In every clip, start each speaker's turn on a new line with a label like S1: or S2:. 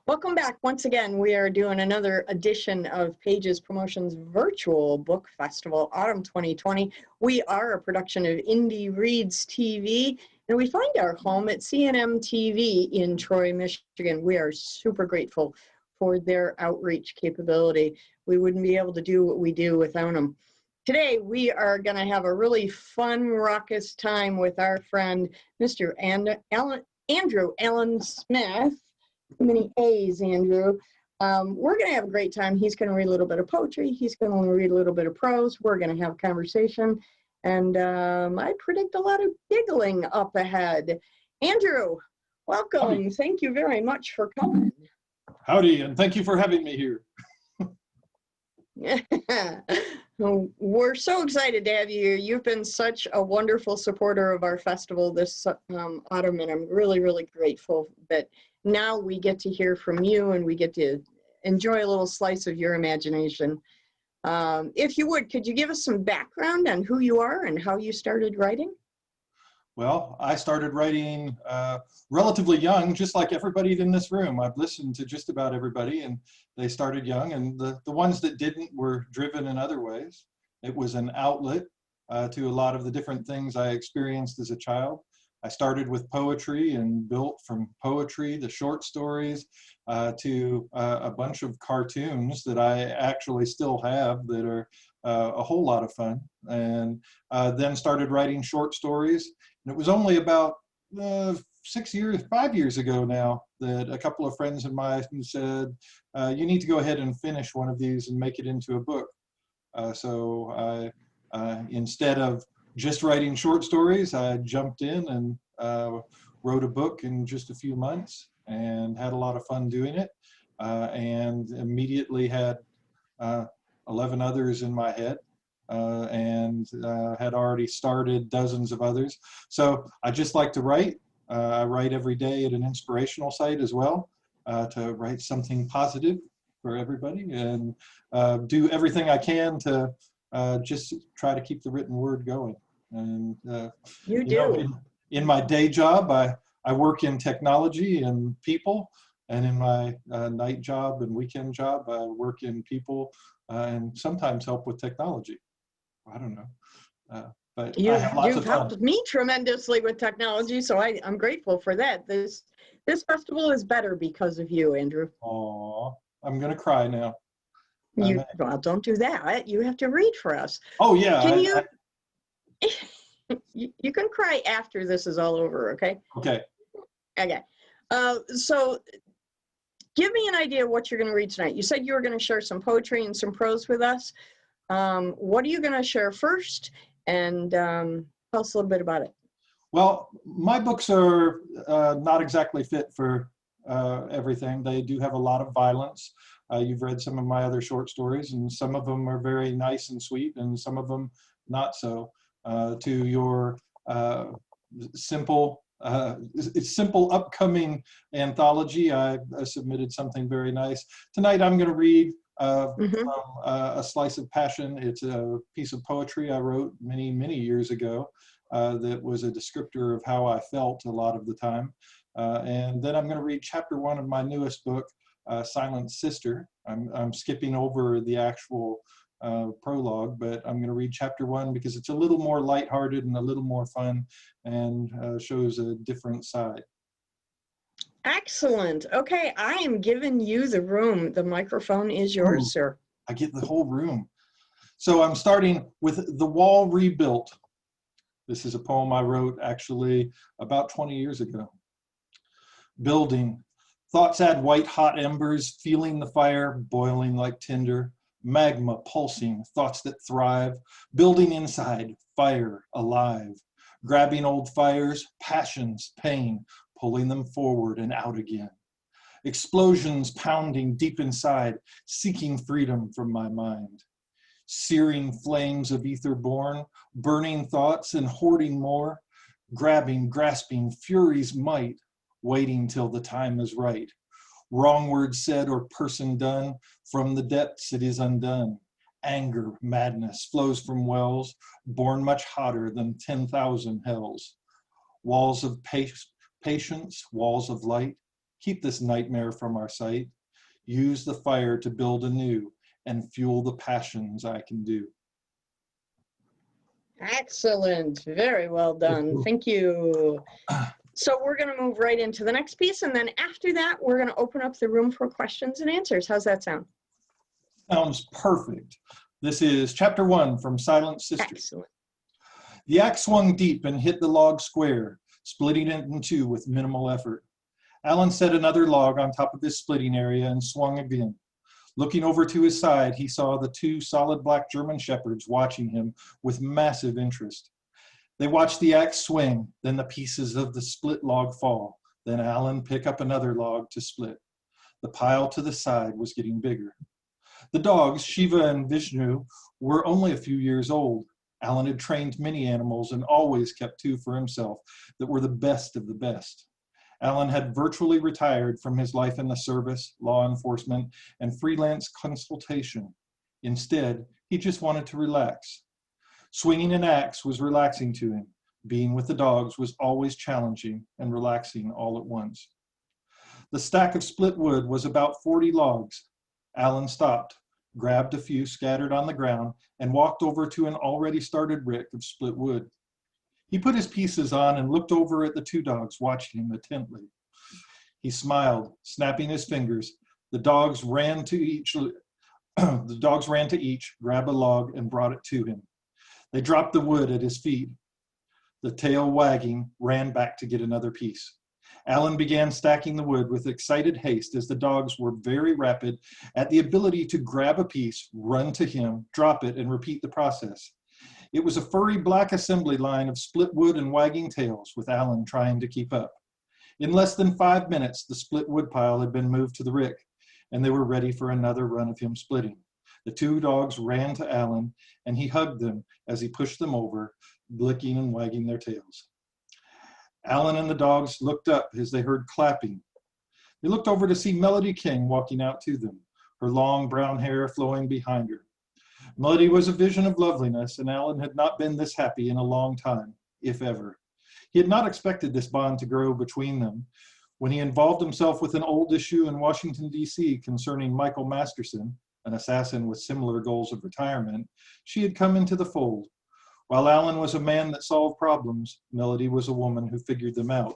S1: Welcome back. Once again, we are doing another edition of Pages Promotions Virtual Book Festival, Autumn 2020. We are a production of Indie Reads TV, and we find our home at CNM TV in Troy, Michigan. We are super grateful for their outreach capability. We wouldn't be able to do what we do without them. Today, we are going to have a really fun, raucous time with our friend, Mr. Andrew Allan Smith. Too many A's, Andrew. We're going to have a great time. He's going to read a little bit of poetry. He's going to read a little bit of prose. We're going to have a conversation. And I predict a lot of giggling up ahead. Andrew, welcome.
S2: Howdy.
S1: Thank you very much for coming.
S2: Howdy, and thank you for having me here.
S1: We're so excited to have you here. You've been such a wonderful supporter of our festival this autumn, and I'm really, really grateful that now we get to hear from you and we get to enjoy a little slice of your imagination. If you would, could you give us some background on who you are and how you started writing?
S2: Well, I started writing relatively young, just like everybody in this room. I've listened to just about everybody, and they started young, and the ones that didn't were driven in other ways. It was an outlet to a lot of the different things I experienced as a child. I started with poetry and built from poetry, the short stories, to a bunch of cartoons that I actually still have that are a whole lot of fun, and then started writing short stories. And it was only about 5 years ago now that a couple of friends of mine said, you need to go ahead and finish one of these and make it into a book. So I, instead of just writing short stories, I jumped in and wrote a book in just a few months and had a lot of fun doing it, and immediately had 11 others in my head. And had already started dozens of others. So I just like to write. I write every day at an inspirational site as well, to write something positive for everybody, and do everything I can to just try to keep the written word going. And
S1: you do.
S2: In my day job, I work in technology and people, and in my night job and weekend job, I work in people and sometimes help with technology. I don't know, but I have lots of fun.
S1: You've helped me tremendously with technology, so I'm grateful for that. This festival is better because of you, Andrew.
S2: Aw, I'm gonna cry now.
S1: Well, don't do that. You have to read for us.
S2: Oh yeah.
S1: Can you can cry after this is all over, okay?
S2: Okay.
S1: Okay. So give me an idea of what you're going to read tonight. You said you were going to share some poetry and some prose with us. What are you going to share first? And tell us a little bit about it.
S2: Well, my books are not exactly fit for everything. They do have a lot of violence. You've read some of my other short stories, and some of them are very nice and sweet, and some of them not so. To your simple upcoming anthology, I submitted something very nice. Tonight I'm going to read from A Slice of Passion. It's a piece of poetry I wrote many, many years ago that was a descriptor of how I felt a lot of the time. And then I'm going to read chapter 1 of my newest book, Silent Sister. I'm skipping over the actual prologue, but I'm going to read chapter 1 because it's a little more lighthearted and a little more fun, and shows a different side.
S1: Excellent. Okay, I am giving you the room. The microphone is yours, sir.
S2: I get the whole room. So I'm starting with The Wall Rebuilt. This is a poem I wrote actually about 20 years ago. Building. Thoughts add white hot embers, feeling the fire, boiling like tinder. Magma pulsing, thoughts that thrive, building inside, fire alive. Grabbing old fires, passions, pain, pulling them forward and out again. Explosions pounding deep inside, seeking freedom from my mind. Searing flames of ether born, burning thoughts and hoarding more. Grabbing, grasping, fury's might, waiting till the time is right. Wrong word said or person done, from the depths it is undone. Anger, madness flows from wells, born much hotter than 10,000 hells. Walls of patience, walls of light, Keep this nightmare from our sight. Use the fire to build anew and fuel the passions I can do.
S1: Excellent. Very well done. Thank you. So we're going to move right into the next piece. And then after that, we're going to open up the room for questions and answers. How's that sound?
S2: Sounds perfect. This is chapter 1 from Silent Sister.
S1: Excellent.
S2: The axe swung deep and hit the log square, splitting it in two with minimal effort. Allan set another log on top of this splitting area and swung again. Looking over to his side, he saw the 2 solid black German shepherds watching him with massive interest. They watched the axe swing, then the pieces of the split log fall, then Allan pick up another log to split. The pile to the side was getting bigger. The dogs, Shiva and Vishnu, were only a few years old. Allan had trained many animals and always kept 2 for himself that were the best of the best. Allan had virtually retired from his life in the service, law enforcement, and freelance consultation. Instead, he just wanted to relax. Swinging an axe was relaxing to him. Being with the dogs was always challenging and relaxing all at once. The stack of split wood was about 40 logs. Allan stopped, grabbed a few scattered on the ground, and walked over to an already started rick of split wood. He put his pieces on and looked over at the 2 dogs watching him intently. He smiled, snapping his fingers. The dogs ran to each, grabbed a log, and brought it to him. They dropped the wood at his feet. The tail wagging, ran back to get another piece. Allan began stacking the wood with excited haste as the dogs were very rapid at the ability to grab a piece, run to him, drop it, and repeat the process. It was a furry black assembly line of split wood and wagging tails, with Allan trying to keep up. In less than 5 minutes, the split wood pile had been moved to the rick, and they were ready for another run of him splitting. The 2 dogs ran to Allan, and he hugged them as he pushed them over, licking and wagging their tails. Allan and the dogs looked up as they heard clapping. They looked over to see Melody King walking out to them, her long brown hair flowing behind her. Melody was a vision of loveliness, and Allan had not been this happy in a long time, if ever. He had not expected this bond to grow between them. When he involved himself with an old issue in Washington, D.C. concerning Michael Masterson, an assassin with similar goals of retirement, she had come into the fold. While Allan was a man that solved problems, Melody was a woman who figured them out.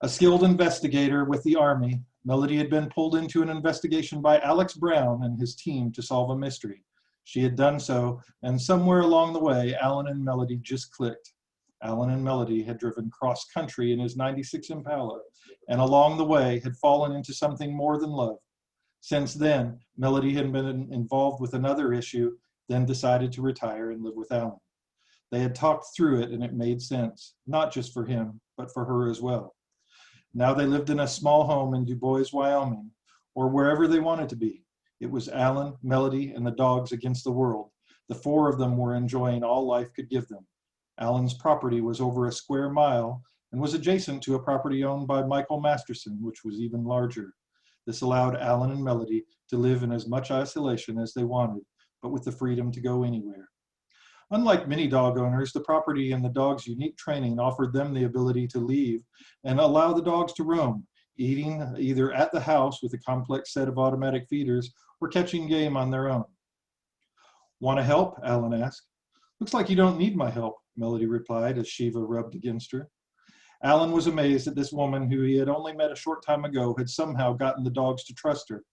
S2: A skilled investigator with the Army, Melody had been pulled into an investigation by Alex Brown and his team to solve a mystery. She had done so, and somewhere along the way, Allan and Melody just clicked. Allan and Melody had driven cross-country in his '96 Impala, and along the way had fallen into something more than love. Since then, Melody had been involved with another issue, then decided to retire and live with Allan. They had talked through it, and it made sense, not just for him, but for her as well. Now they lived in a small home in Du Bois, Wyoming, or wherever they wanted to be. It was Allan, Melody, and the dogs against the world. The 4 of them were enjoying all life could give them. Allan's property was over a square mile and was adjacent to a property owned by Michael Masterson, which was even larger. This allowed Allan and Melody to live in as much isolation as they wanted, but with the freedom to go anywhere. Unlike many dog owners, the property and the dog's unique training offered them the ability to leave and allow the dogs to roam, eating either at the house with a complex set of automatic feeders or catching game on their own. "Want to help?" Allan asked. "Looks like you don't need my help," Melody replied as Shiva rubbed against her. Allan was amazed that this woman, who he had only met a short time ago, had somehow gotten the dogs to trust her.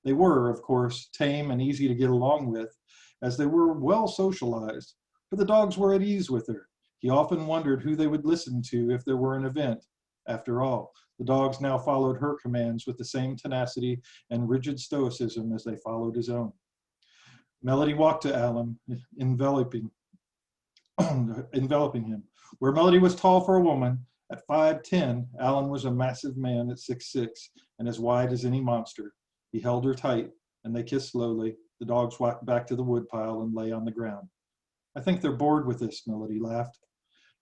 S2: They were, of course, tame and easy to get along with, as they were well socialized, but the dogs were at ease with her. He often wondered who they would listen to if there were an event. After all, the dogs now followed her commands with the same tenacity and rigid stoicism as they followed his own. Melody walked to Allan, enveloping him. Where Melody was tall for a woman, at 5'10", Allan was a massive man at 6'6", and as wide as any monster. He held her tight, and they kissed slowly. The dogs walked back to the woodpile and lay on the ground. "I think they're bored with this," Melody laughed.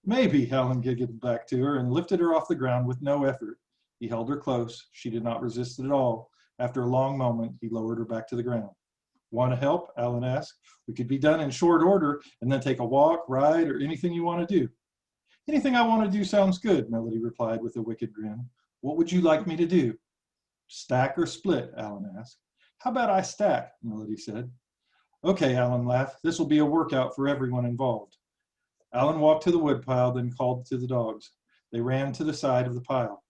S2: "Maybe," Allan giggled back to her and lifted her off the ground with no effort. He held her close. She did not resist it at all. After a long moment, he lowered her back to the ground. "Want to help?" Allan asked. "We could be done in short order and then take a walk, ride, or anything you want to do." "Anything I want to do sounds good," Melody replied with a wicked grin. What would you like me to do? Stack or split, Alan asked. How about I stack, Melody said. Okay, Alan laughed. This will be a workout for everyone involved. Alan walked to the woodpile, then called to the dogs. They ran to the side of the pile.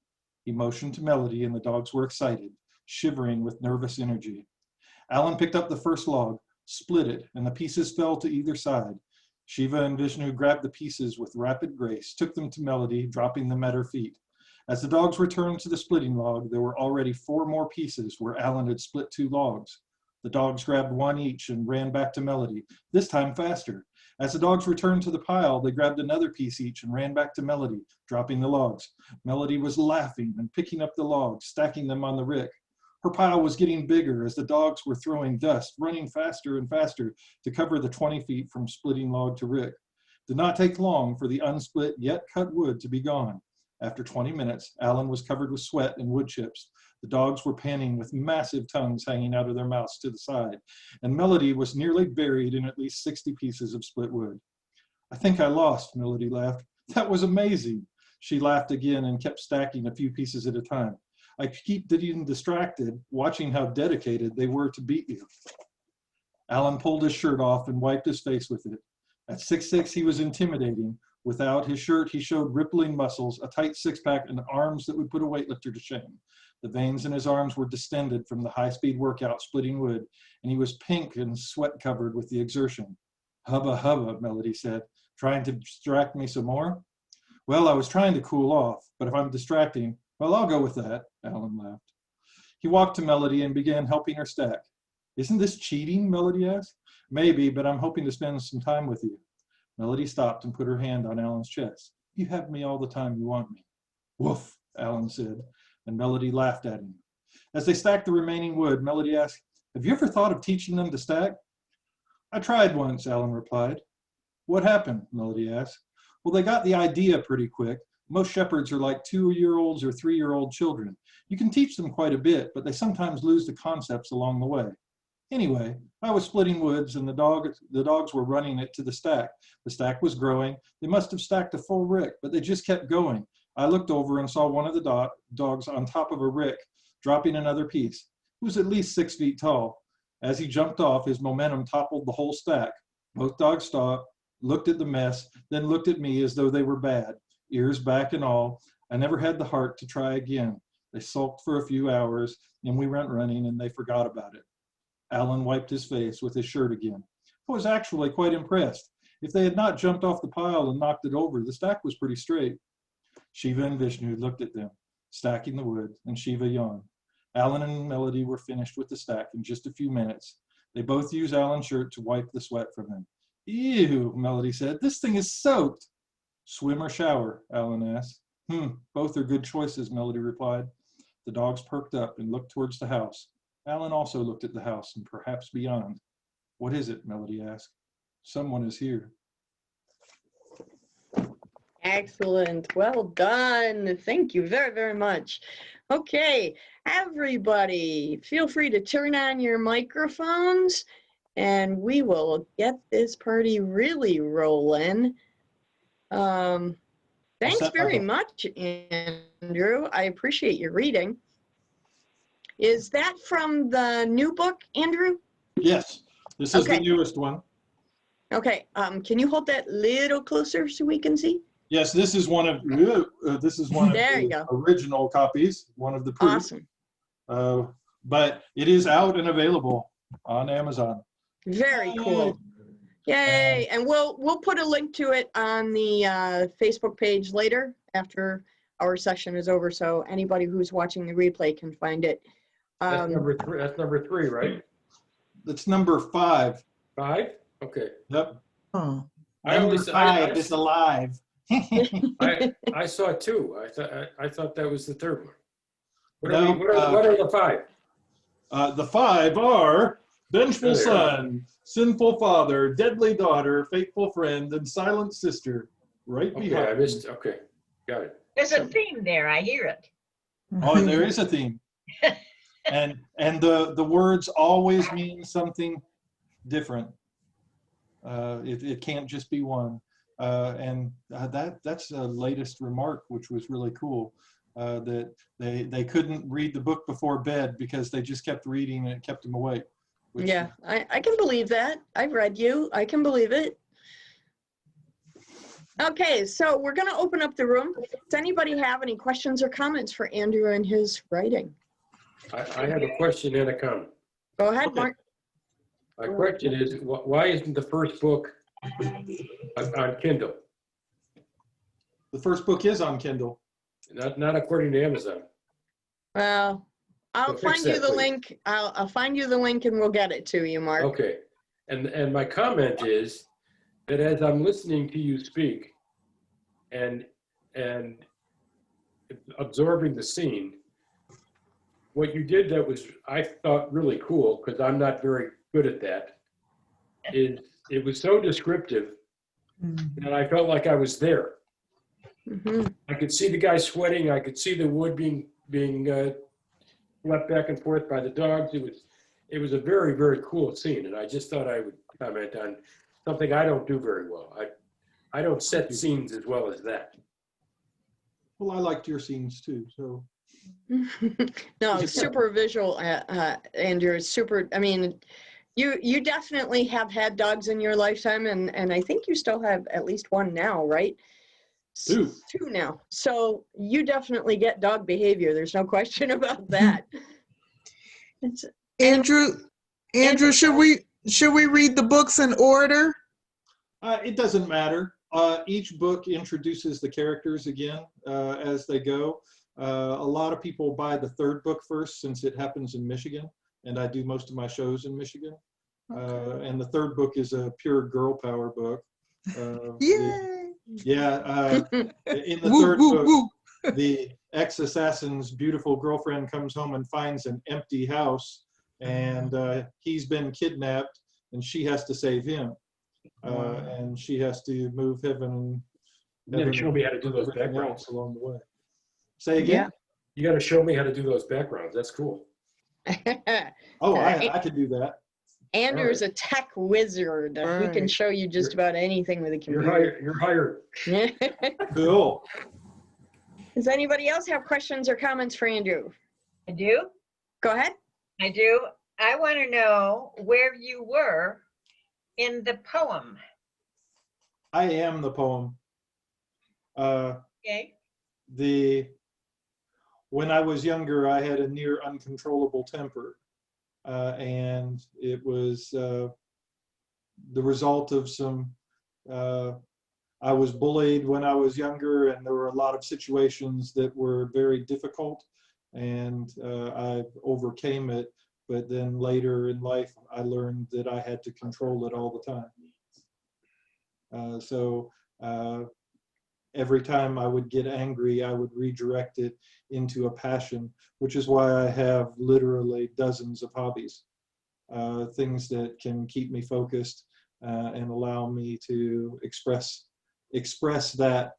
S2: He motioned to Melody, and the dogs were excited, shivering with nervous energy. Alan picked up the first log, split it, and the pieces fell to either side. Shiva and Vishnu grabbed the pieces with rapid grace, took them to Melody, dropping them at her feet. As the dogs returned to the splitting log, there were already 4 more pieces where Alan had split 2 logs. The dogs grabbed 1 each and ran back to Melody, this time faster. As the dogs returned to the pile, they grabbed another piece each and ran back to Melody, dropping the logs. Melody was laughing and picking up the logs, stacking them on the rick. Her pile was getting bigger as the dogs were throwing dust, running faster and faster to cover the 20 feet from splitting log to rick. It did not take long for the unsplit yet cut wood to be gone. After 20 minutes, Alan was covered with sweat and wood chips. The dogs were panting with massive tongues hanging out of their mouths to the side, and Melody was nearly buried in at least 60 pieces of split wood. I think I lost, Melody laughed. That was amazing. She laughed again and kept stacking a few pieces at a time. I keep getting distracted, watching how dedicated they were to beat you. Alan pulled his shirt off and wiped his face with it. At 6'6", he was intimidating. Without his shirt, he showed rippling muscles, a tight six-pack, and arms that would put a weightlifter to shame. The veins in his arms were distended from the high-speed workout splitting wood, and he was pink and sweat-covered with the exertion. Hubba hubba, Melody said, trying to distract me some more. Well, I was trying to cool off, but if I'm distracting, well, I'll go with that, Alan laughed. He walked to Melody and began helping her stack. Isn't this cheating, Melody asked. Maybe, but I'm hoping to spend some time with you. Melody stopped and put her hand on Alan's chest. You have me all the time you want me. Woof, Alan said, and Melody laughed at him. As they stacked the remaining wood, Melody asked, have you ever thought of teaching them to stack? I tried once, Alan replied. What happened? Melody asked. Well, they got the idea pretty quick. Most shepherds are like 2-year-olds or 3-year-old children. You can teach them quite a bit, but they sometimes lose the concepts along the way. Anyway, I was splitting woods and the dogs were running it to the stack. The stack was growing. They must have stacked a full rick, but they just kept going. I looked over and saw one of the dogs on top of a rick, dropping another piece. He was at least 6 feet tall. As he jumped off, his momentum toppled the whole stack. Both dogs stopped, looked at the mess, then looked at me as though they were bad, ears back and all. I never had the heart to try again. They sulked for a few hours, and we went running, and they forgot about it. Alan wiped his face with his shirt again. I was actually quite impressed. If they had not jumped off the pile and knocked it over, the stack was pretty straight. Shiva and Vishnu looked at them, stacking the wood, and Shiva yawned. Alan and Melody were finished with the stack in just a few minutes. They both used Alan's shirt to wipe the sweat from him. Ew, Melody said, this thing is soaked. Swim or shower? Alan asked. Both are good choices, Melody replied. The dogs perked up and looked towards the house. Alan also looked at the house and perhaps beyond. What is it? Melody asked. Someone is here.
S1: Excellent. Well done. Thank you very, very much. Okay, everybody, feel free to turn on your microphones and we will get this party really rolling. Thanks very much, Andrew. I appreciate your reading. Is that from the new book, Andrew?
S2: Yes, this is the newest one.
S1: Okay, can you hold that a little closer so we can see?
S2: Yes, this is one of the original copies, one of the proofs.
S1: Awesome.
S2: But it is out and available on Amazon.
S1: Very cool. Yay! And we'll put a link to it on the Facebook page later after our session is over, so anybody who's watching the replay can find it.
S3: That's number 3. That's number 3, right?
S2: That's number 5.
S3: 5? Okay.
S2: Yep.
S1: Oh.
S2: Number 5 is alive.
S3: I saw 2. I thought that was the 3rd one. What are the 5?
S2: The 5 are vengeful son, sinful father, deadly daughter, faithful friend, and silent sister. Right behind.
S3: I missed. Okay, got it.
S4: There's a theme there. I hear it.
S2: Oh, there is a theme. And the words always mean something different. It can't just be one. And that's the latest remark, which was really cool. that they couldn't read the book before bed because they just kept reading and it kept them awake.
S1: Yeah, I can believe that. I've read you. I can believe it. Okay, so we're going to open up the room. Does anybody have any questions or comments for Andrew and his writing?
S3: I have a question and a comment.
S1: Go ahead,
S2: Okay.
S1: Mark.
S3: My question is, why isn't the first book on Kindle?
S2: The first book is on Kindle.
S3: Not according to Amazon.
S1: Well, I'll
S3: So fix
S1: find you
S3: that,
S1: the
S3: please.
S1: link. I'll find you the link and we'll get it to you, Mark.
S3: Okay. And my comment is that as I'm listening to you speak and absorbing the scene, what you did that was, I thought, really cool, because I'm not very good at that, is it was so descriptive that I felt like I was there.
S1: Mhm.
S3: I could see the guy sweating. I could see the wood being swept back and forth by the dogs. It was a very, very cool scene, and I just thought I would comment on something I don't do very well. I don't set scenes as well as that.
S2: Well, I liked your scenes too, so.
S1: No, it's super visual, Andrew. It's super. I mean, you definitely have had dogs in your lifetime, and I think you still have at least one now, right?
S3: Two.
S1: Two now. So you definitely get dog behavior. There's no question about that. It's,
S5: Andrew, should we read the books in order?
S2: It doesn't matter. Each book introduces the characters again as they go. A lot of people buy the third book first since it happens in Michigan, and I do most of my shows in Michigan. And the third book is a pure girl power book.
S5: Yay!
S2: In the
S5: Woo,
S2: third
S5: woo,
S2: book,
S5: woo.
S2: the ex-assassin's beautiful girlfriend comes home and finds an empty house, and he's been kidnapped, and she has to save him. And she has to move heaven
S3: You got to show me how to do those
S2: everything
S3: backgrounds.
S2: else along the way. Say again?
S3: You got to show me how to do those backgrounds. That's cool.
S2: Oh, I could do that.
S1: Andrew's a tech wizard. He can
S5: Right.
S1: show you just about anything with a
S3: You're
S1: computer.
S3: hired.
S2: Cool.
S1: Does anybody else have questions or comments for Andrew?
S4: I do.
S1: Go ahead.
S4: I do. I want to know where you were in the poem.
S2: I am the poem.
S4: Okay.
S2: When I was younger, I had a near uncontrollable temper. And it was the result of some, I was bullied when I was younger, and there were a lot of situations that were very difficult, and I overcame it. But then later in life, I learned that I had to control it all the time. So every time I would get angry, I would redirect it into a passion, which is why I have literally dozens of hobbies, things that can keep me focused and allow me to express that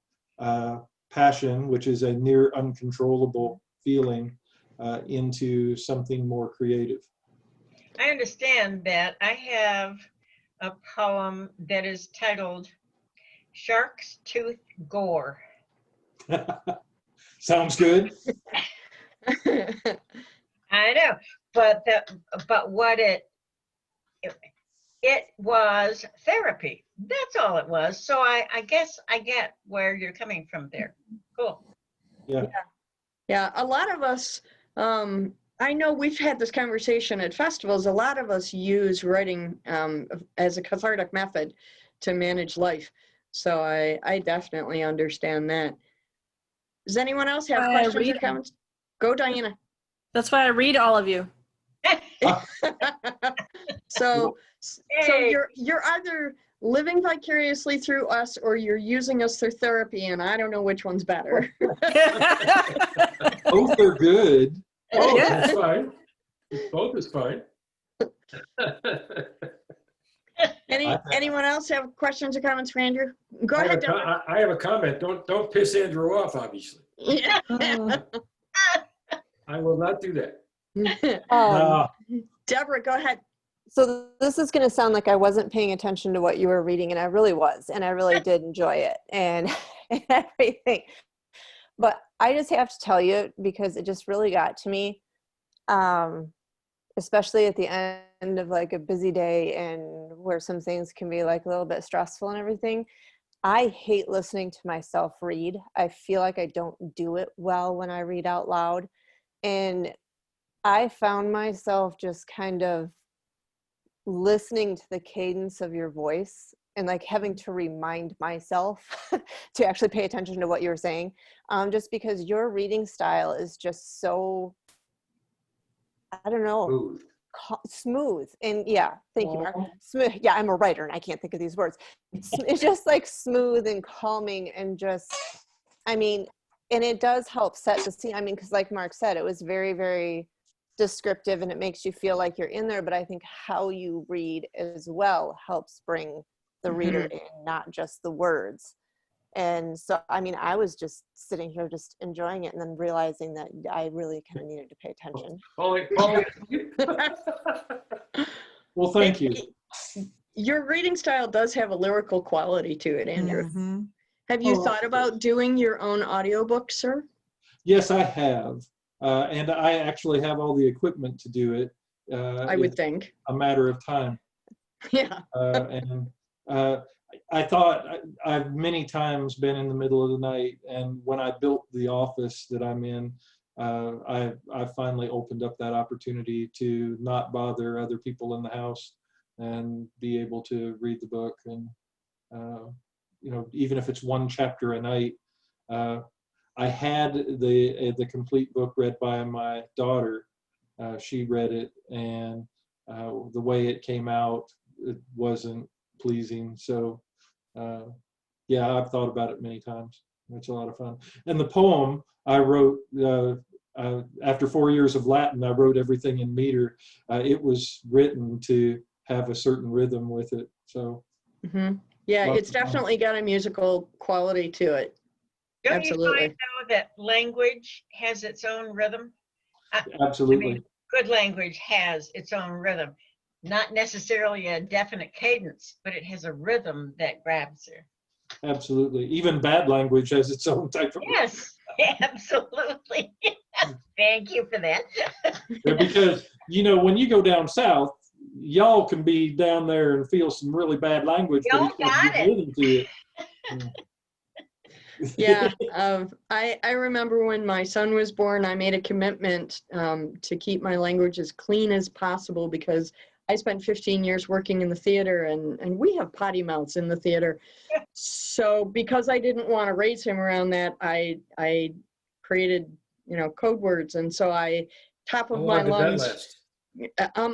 S2: passion, which is a near uncontrollable feeling, into something more creative.
S4: I understand that. I have a poem that is titled Shark's Tooth Gore.
S2: Sounds good.
S4: I know, but what it was therapy. That's all it was. So I guess I get where you're coming from there. Cool.
S1: Yeah, a lot of us, I know we've had this conversation at festivals, a lot of us use writing as a cathartic method to manage life. So I definitely understand that. Does anyone else have questions or comments? Go, Diana.
S6: That's why I read all of you.
S1: So
S4: Hey.
S1: you're either living vicariously through us or you're using us for therapy, and I don't know which one's better.
S2: Both are good.
S3: Oh,
S6: Yeah.
S3: that's fine. Both is fine.
S1: Anyone else have questions or comments for Andrew? Go ahead, Deborah.
S3: I have a comment. Don't piss Andrew off, obviously.
S1: Yeah.
S3: I will not do that.
S1: Deborah, go ahead.
S7: So this is going to sound like I wasn't paying attention to what you were reading, and I really was, and I really did enjoy it and everything. But I just have to tell you, because it just really got to me, especially at the end of like a busy day and where some things can be like a little bit stressful and everything. I hate listening to myself read. I feel like I don't do it well when I read out loud. And I found myself just kind of listening to the cadence of your voice and like having to remind myself to actually pay attention to what you're saying, just because your reading style is just so, I don't know,
S3: Smooth.
S7: smooth. And yeah, thank you, Mark.
S1: Aw.
S7: Smooth. Yeah, I'm a writer and I can't think of these words. It's just like smooth and calming and just, I mean, and it does help set the scene. I mean, because like Mark said, it was very, very descriptive and it makes you feel like you're in there. But I think how you read as well helps bring the reader in, not just the words. And so, I mean, I was just sitting here just enjoying it and then realizing that I really kind of needed to pay attention.
S3: Polly,
S2: Well, thank you.
S1: Your reading style does have a lyrical quality to it, Andrew.
S5: Mhm.
S1: Have you
S2: Oh,
S1: thought about doing your own audiobook, sir?
S2: Yes, I have. And I actually have all the equipment to do it.
S1: I would
S2: It's
S1: think.
S2: a matter of time.
S1: Yeah.
S2: And I thought I've many times been in the middle of the night, and when I built the office that I'm in, I finally opened up that opportunity to not bother other people in the house and be able to read the book. And you know, even if it's one chapter a night. I had the complete book read by my daughter. She read it, and the way it came out, it wasn't pleasing. So yeah, I've thought about it many times. It's a lot of fun. And the poem I wrote after 4 years of Latin, I wrote everything in meter. It was written to have a certain rhythm with it. So
S1: Yeah,
S2: lots
S1: it's
S2: of fun.
S1: definitely got a musical quality to it.
S4: Don't
S1: Absolutely.
S4: you find though that language has its own rhythm? I
S2: Absolutely.
S4: mean, good language has its own rhythm. Not necessarily a definite cadence, but it has a rhythm that grabs you.
S2: Absolutely. Even bad language has its own type of.
S4: Yes, absolutely. Thank you for that.
S2: Yeah, because, you know, when you go down south, y'all can be down there and feel some really bad language, but
S4: Y'all
S2: it's got
S4: got
S2: good
S4: it.
S2: rhythm to it.
S1: Yeah, I remember when my son was born, I made a commitment to keep my language as clean as possible because I spent 15 years working in the theater and we have potty mouths in the theater. So because I didn't want to raise him around that, I created, you know, code words. And so I, top
S3: how
S1: of my
S3: long did that
S1: lungs,
S3: last?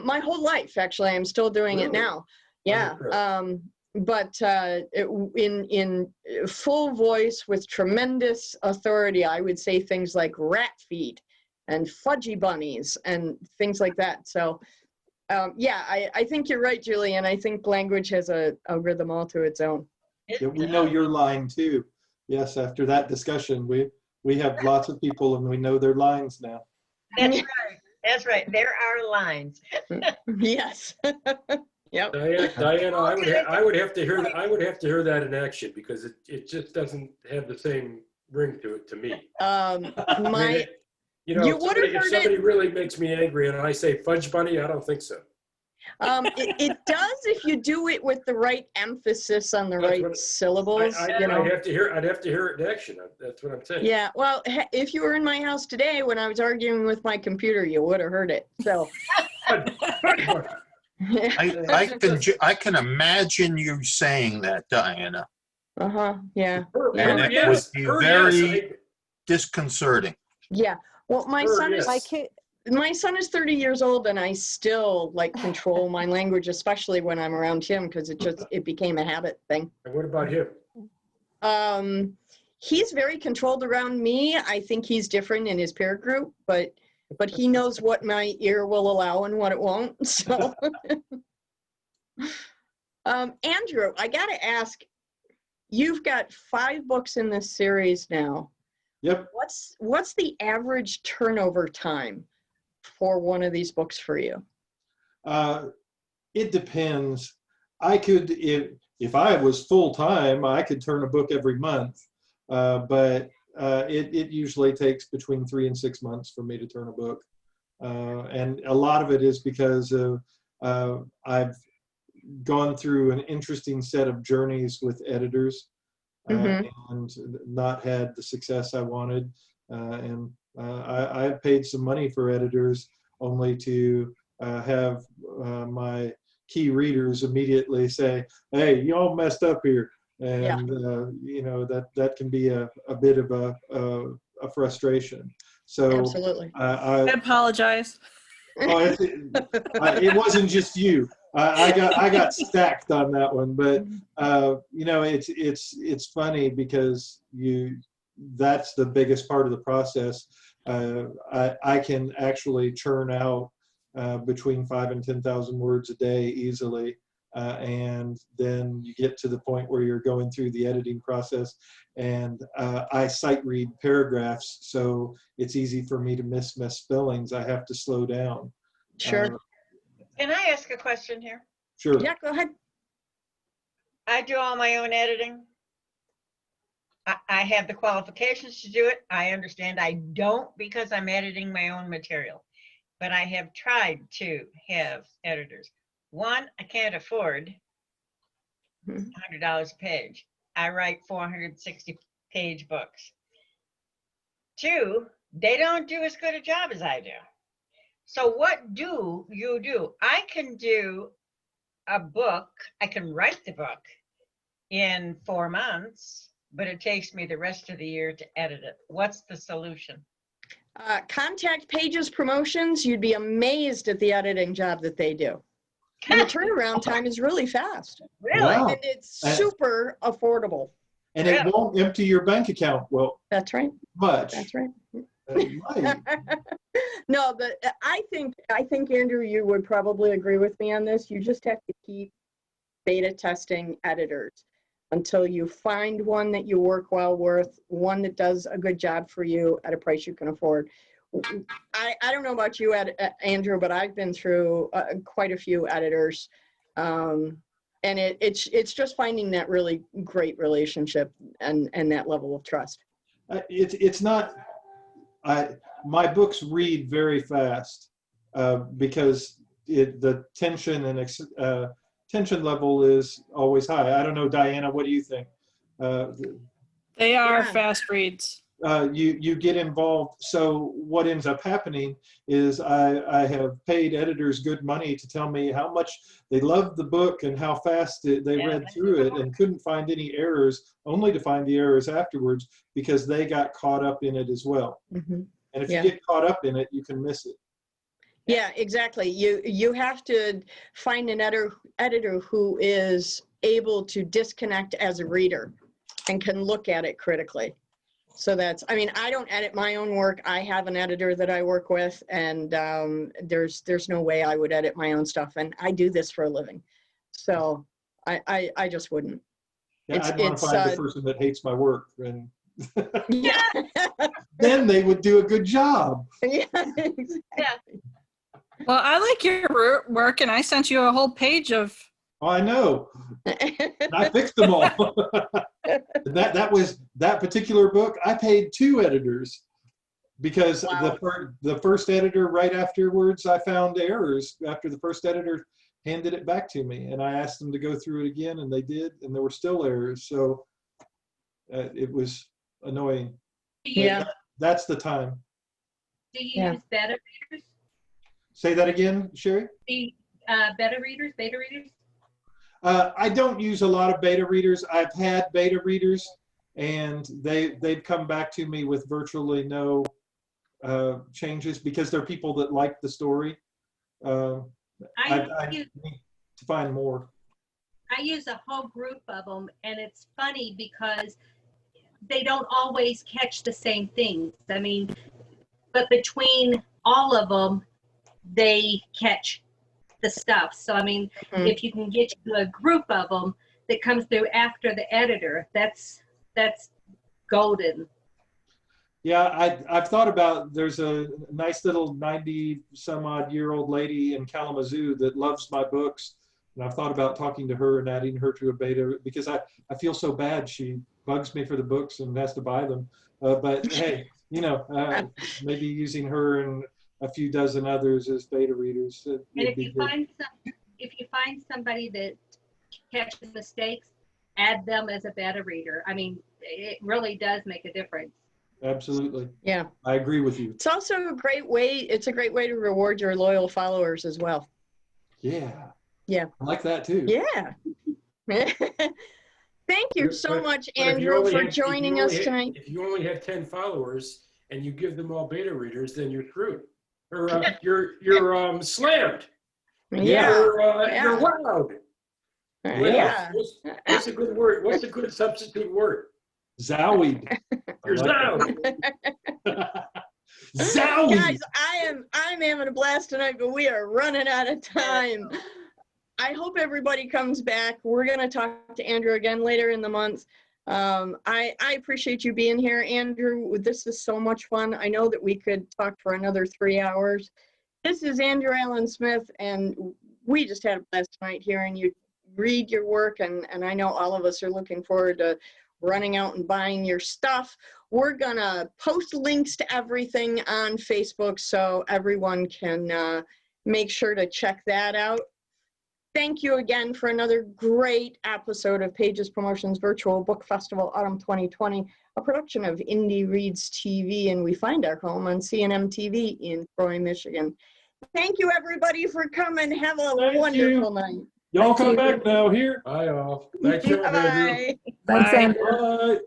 S1: my whole life, actually, I'm still doing it
S3: Really?
S1: now. Yeah.
S3: impressed.
S1: But in full voice with tremendous authority, I would say things like rat feet and fudgy bunnies and things like that. So yeah, I think you're right, Julie, and I think language has a rhythm all to its own.
S2: Yeah, we know your line too. Yes, after that discussion, we have lots of people and we know their lines now.
S4: That's right. That's right. There are lines.
S1: Yes. Yep.
S3: Diana, I would have to hear that. I would have to hear that in action because it just doesn't have the same ring to it to me. I mean,
S1: My
S3: you know,
S1: You
S3: if
S1: would have
S3: somebody, if
S1: heard
S3: somebody
S1: it.
S3: really makes me angry and I say fudge bunny, I don't think so.
S1: It does if you do it with the right emphasis on the
S3: That's
S1: right
S3: what
S1: syllables, you know.
S3: I'd have to hear it in action. That's what I'm saying.
S1: Yeah, well, if you were in my house today when I was arguing with my computer, you would have heard it. So
S8: I can imagine you saying that, Diana,
S1: yeah.
S8: and it would
S3: Yes,
S8: be
S3: yes,
S8: very disconcerting.
S1: Yeah. Well, my
S3: Sure,
S1: son is
S3: yes.
S7: My kid,
S1: my son is 30 years old and I still like control my language, especially when I'm around him, because it became a habit thing.
S3: And what about him?
S1: He's very controlled around me. I think he's different in his peer group, but he knows what my ear will allow and what it won't. So Andrew, I gotta ask, you've got 5 books in this series now.
S2: Yep.
S1: What's the average turnover time for one of these books for you?
S2: It depends. I could, if I was full time, I could turn a book every month. But it usually takes between 3 and 6 months for me to turn a book. And a lot of it is because of, I've gone through an interesting set of journeys with editors and not had the success I wanted. I paid some money for editors only to have my key readers immediately say, "Hey, you all messed up here," and you know, that can be a bit of a frustration. So
S1: Absolutely.
S6: I apologize.
S2: oh, it wasn't just you. I got stacked on that one, but you know, it's funny because that's the biggest part of the process. I can actually churn out between 5,000 and 10,000 words a day easily, and then you get to the point where you're going through the editing process, and I sight read paragraphs, so it's easy for me to miss spellings. I have to slow down.
S1: Sure.
S4: Can I ask a question here?
S2: Sure.
S1: Yeah, go ahead.
S4: I do all my own editing. I have the qualifications to do it. I understand I don't because I'm editing my own material. But I have tried to have editors. One, I can't afford $100 a page. I write 460-page books. Two, they don't do as good a job as I do. So what do you do? I can do a book, I can write the book in 4 months, but it takes me the rest of the year to edit it. What's the solution?
S1: Contact Pages Promotions. You'd be amazed at the editing job that they do. And the turnaround time is really fast.
S4: Really?
S2: Wow.
S1: And it's super affordable.
S2: And it won't empty your bank account. Well,
S1: That's right.
S2: much.
S1: That's right.
S2: Right.
S1: No, but I think Andrew, you would probably agree with me on this. You just have to keep beta testing editors until you find one that you work well with, one that does a good job for you at a price you can afford. I don't know about you, Andrew, but I've been through quite a few editors, and it's just finding that really great relationship and that level of trust.
S2: It's not. My books read very fast because the tension and tension level is always high. I don't know, Diana, what do you think?
S6: They are fast reads.
S2: You get involved. So what ends up happening is I have paid editors good money to tell me how much they loved the book and how fast they read through it and couldn't find any errors, only to find the errors afterwards because they got caught up in it as well. And if you get caught up in it, you can miss it.
S1: Yeah, exactly. You have to find an editor who is able to disconnect as a reader and can look at it critically. So I mean, I don't edit my own work. I have an editor that I work with, and there's no way I would edit my own stuff. And I do this for a living. So I just wouldn't.
S2: Yeah, I'd want to find the person that hates my work, and
S1: yeah.
S2: then they would do a good job.
S1: Yeah, exactly.
S6: Well, I like your work, and I sent you a whole page of.
S2: Oh, I know. And I fixed them all. that particular book. I paid 2 editors because the first editor, right afterwards, I found errors after the first editor handed it back to me, and I asked them to go through it again, and they did, and there were still errors. So it was annoying.
S1: Yeah,
S2: that's the time.
S9: Do you use beta readers?
S2: Say that again, Sherry.
S9: The beta readers.
S2: I don't use a lot of beta readers. I've had beta readers, and they've come back to me with virtually no changes because they're people that like the story. I need to find more.
S9: I use a whole group of them, and it's funny because they don't always catch the same things. I mean, but between all of them, they catch the stuff. So, I mean, if you can get to a group of them that comes through after the editor, that's golden.
S2: Yeah, I've thought about, there's a nice little 90-some-odd-year-old lady in Kalamazoo that loves my books, and I've thought about talking to her and adding her to a beta because I feel so bad. She bugs me for the books and has to buy them. But hey, you know, maybe using her and a few dozen others as beta readers.
S9: And if you find somebody that catches mistakes, add them as a beta reader. I mean, it really does make a difference.
S2: Absolutely.
S1: Yeah.
S2: I agree with you.
S1: It's also a great way. It's a great way to reward your loyal followers as well.
S2: Yeah.
S1: Yeah.
S2: I like that too.
S1: Yeah. Thank you so much,
S3: But if you
S1: Andrew,
S3: only
S1: for
S3: have- if you
S1: joining
S3: only
S1: us
S3: have-
S1: tonight.
S3: If you only have 10 followers and you give them all beta readers, then you're screwed. Or you're slammed.
S1: Yeah.
S3: You're wowed.
S1: Yeah.
S3: What's a good word? What's a good substitute word?
S2: Zowied.
S3: You're zowied.
S2: Zowie.
S1: Guys, I'm having a blast tonight, but we are running out of time. I hope everybody comes back. We're going to talk to Andrew again later in the month. I appreciate you being here, Andrew. This is so much fun. I know that we could talk for another 3 hours. This is Andrew Allan Smith, and we just had a blast tonight hearing you read your work, and I know all of us are looking forward to running out and buying your stuff. We're gonna post links to everything on Facebook so everyone can make sure to check that out. Thank you again for another great episode of Pages Promotions Virtual Book Festival Autumn 2020, a production of Indie Reads TV, and we find our home on CNM TV in Troy, Michigan. Thank you, everybody, for coming. Have a wonderful night.
S2: Y'all come back now here.
S3: Bye, all. Thanks, Andrew.
S1: Bye.
S6: Thanks,
S7: Bye.
S6: Andrew.
S2: Bye.